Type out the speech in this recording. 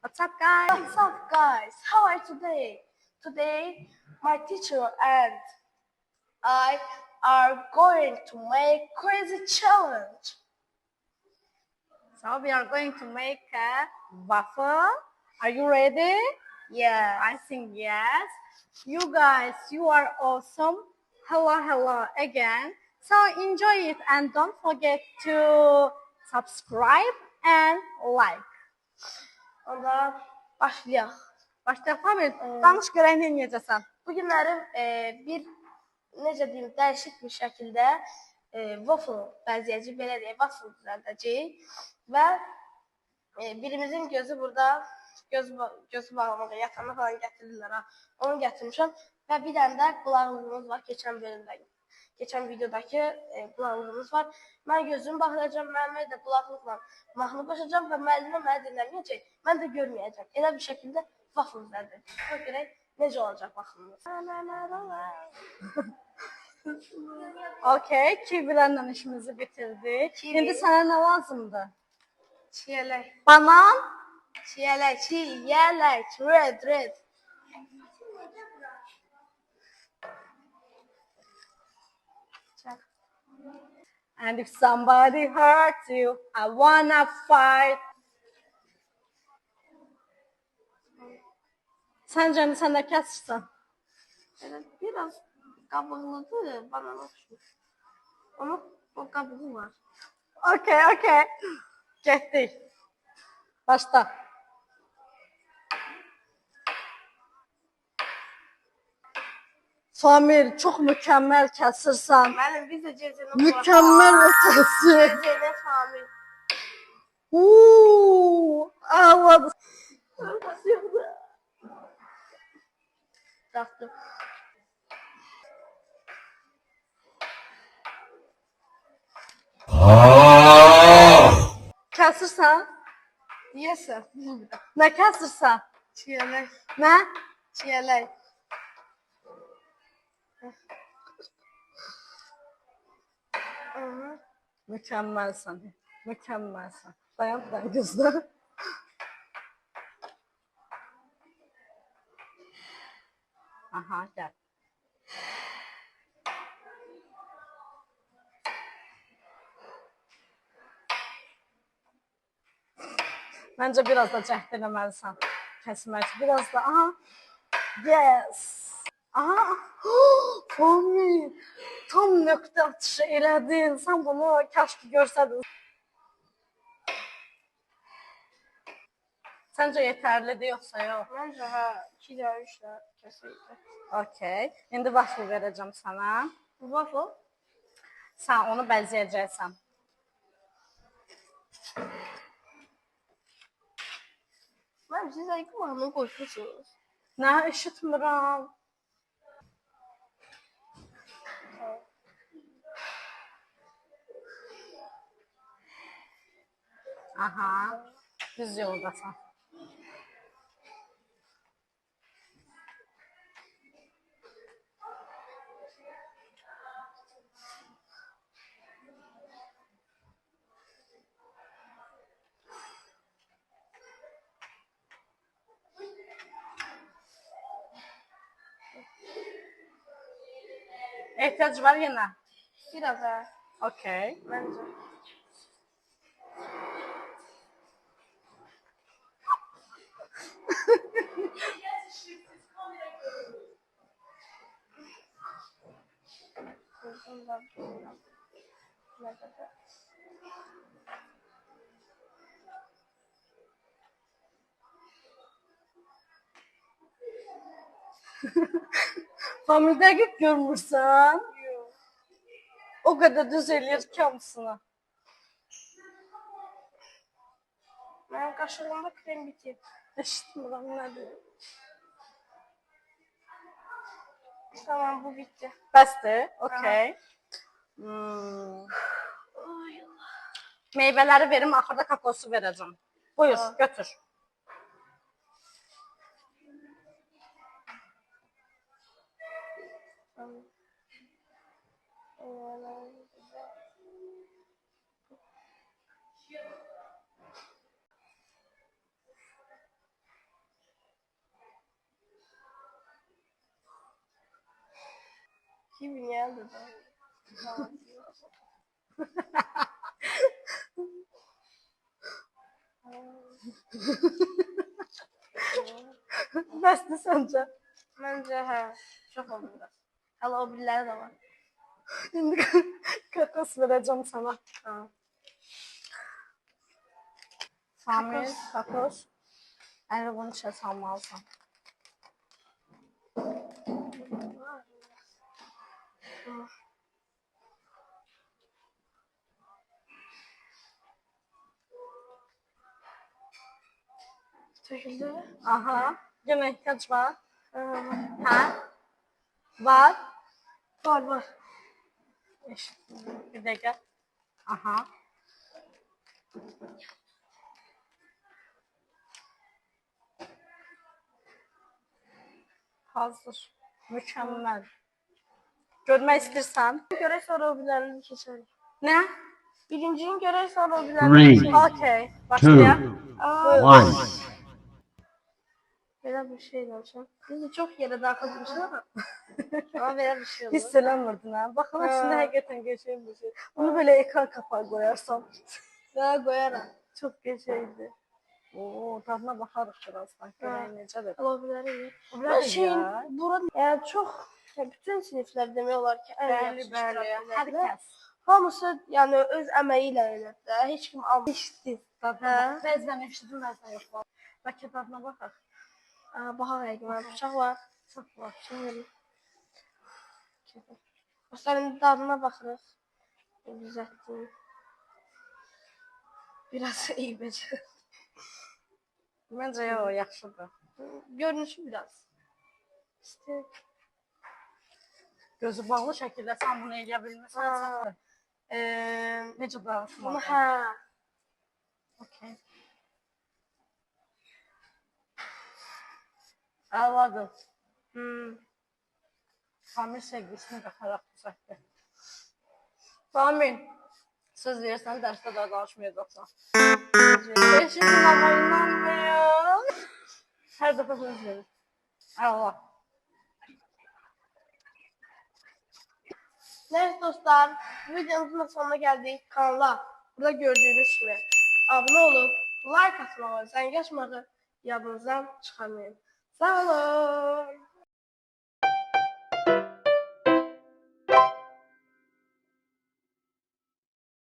What's up, guys? What's up, guys? How are you today? Today, my teacher and I are going to make crazy challenge. So we are going to make a waffle. Are you ready? Yeah. I think yes. You guys, you are awesome. Hello again. So enjoy it and don't forget to subscribe and like. Onda başlayaq. Başlayaq Pamir. Danış görək nə edəcəksən. Bu günlərim bir necə deyim, dəyişik bir şəkildə waffle bəzəyəcəyik, belə deyək, waffle düzəldəcəyik və birimizin gözü burada gözü bağlamağa, yatağına falan gətirirlər ha. Onu gətirmişəm və bir dənə də qulağımız var keçən videodakı qulağımız var. Mən gözümü bağlayacağam, müəllimə də qulaqlıqla mahnı qoşacağam və müəllimə məni dinləməyəcək. Mən də görməyəcəm. Elə bir şəkildə waffle düzəldəcəyik. Bax görək necə olacaq baxımımız. Okay, kivilərlə işimizi bitirdik. Kivi. İndi sənə nə lazımdır? Çiyələk. Banan. Çiyələk, red. And if somebody hurts you, I wanna fight. Səncə sən də kəsirsən? Biraz qabıqlıdır, banana oxşur. Onun o qabığı var. Okay. Getdik. Başla. Samir, çox mükəmməl kəsirsən. Müəllim, biz də cezene Mükəmməl ötəsi. Cezene Samir. Ağladı. Taxtım. Kəsirsən? Yiyəsən. Nə kəsirsən? Çiyələk. Nə? Çiyələk. Mükəmməlsən. Dayan gözlə. Aha, gəl. Məncə biraz da cəhd eləməlisən. Kəsmək üçün. Biraz da, aha. Yes. Aha. Fami. Tam nöqtə atışı elədin. Sən bunu kaşki görsədin. Səncə yetərlidir yoxsa yox? Məncə hə, 2 də 3 də kəsəydi. Okay. İndi waffle verəcəm sənə. Waffle? Sən onu bəzəyəcəksən. Mənim siz əgə mahnı qoşmuşsunuz. Nə, eşitmirəm. Aha, düz yoldasan. Ehtiyac var yenə? Biraz hə. Okay. Məncə. Famil dəqiq görmürsən? Yox. O qədər düz eləyir ki, hamısını. Mənim qaşığımda krem bitib. Eşitmirəm, nədir? Tamam, bu bitti. Bəsdir, okay. Meyvələri verim, axırda kakosu verəcəm. Buyur, götür. Kimin yandı da? Bəsdir səncə? Məncə hə, çox oldu biraz. Hələ o biriləri də var. İndi kakos verəcəm sana. Ha. Samir, kakos. Əli bunu içə salmalısan. Töküldü. Aha. Yenə ehtiyac var. Hə, Hə? Var. var. Bir dəqiqə. Aha. Hazır. Mükəmməl. Görmək istəyirsən? Görək sonra o birilərini keçərik. Nə? Birincini görək sonra o birilərini Three. Okay. Başlayaq. One. Belə bir şey olacaq. Biz də çox yerə daxil olmuşuq ama. Amma belə bir şey olur. Hiss eləmirdin hə? Baxın, içində həqiqətən qəşəng bir şey. Bunu belə ekran kapağı qoyarsan. Daha qoyaram. Çox qəşəngdir. Oo, dadına baxarıq birazdan. Görək necədir. Hələ o biriləri yox. O biriləri Şeyin, ya. bura, yəni çox, bütün siniflər demək olar ki, ən Bəli, yaxşı bəli. iştirak Hər edirlər. kəs. Hamısı yəni öz əməyi ilə elədi də. Heç kim almır. İşdi. Dadına bax. Bəzən eşidim, bəzən yox. Bəlkə dadına baxaq. Baxaq həqiqi var. Bıçaq var. Çox var. Şimdi. Dostların dadına baxırıq. Düzəltdim. Biraz iyi becər. Məncə yox, yaxşıdır. Görünüşü biraz. İşte. Gözü bağlı şəkildə sən bunu eləyə bilmirsən. Ha. Necə Bunu dağıtmaq? hə. Okay. Əladır. Samir sevgisini qataraq düzəltdi. Samir, söz verirsən dərsdə daha danışmayacaqsan. Eşidin amma inanmayın. Hər dəfə söz verir. Allah. Neyse dostlar, videomuzun da sonuna geldik. Kanala burada gördüğünüz gibi abone olup like atmayı, zəng açmağı yadınızdan çıxarmayın. Sağ olun.